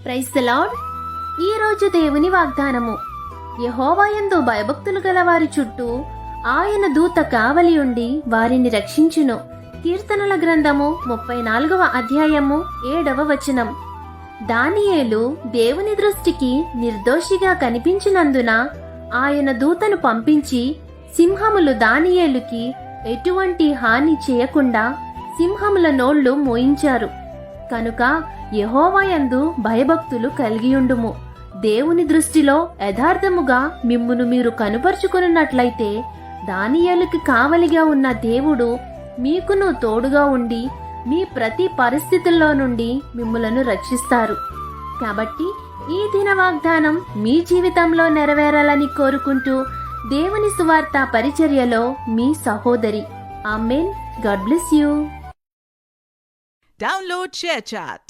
Praise the lord. ఈ రోజు దేవుని వాగ్దానము. యెహోవాయందు భయభక్తులు గల వారి చుట్టూ ఆయన దూత కావలి ఉండి వారిని రక్షించును. కీర్తనల గ్రంథము 34వ అధ్యాయము 7వ వచనం. దానియేలు దేవుని దృష్టికి నిర్దోషిగా కనిపించినందున ఆయన దూతను పంపించి సింహములు దానియేలుకి ఎటువంటి హాని చేయకుండా సింహముల నోళ్లు మోయించారు. కనుక యెహోవాయందు భయభక్తులు కలిగియుండుము. దేవుని దృష్టిలో యథార్థముగా మిమ్మును మీరు కనుపరుచుకున్నట్లయితే దానియేలుకి కావలిగా ఉన్న దేవుడు మీకును తోడుగా ఉండి మీ ప్రతి పరిస్థితుల్లో నుండి మిమ్ములను రక్షిస్తారు. కాబట్టి ఈ దిన వాగ్దానం మీ జీవితంలో నెరవేరాలని కోరుకుంటూ దేవుని సువార్త పరిచర్యలో మీ సహోదరి. Amen. God bless you. Download ShareChat.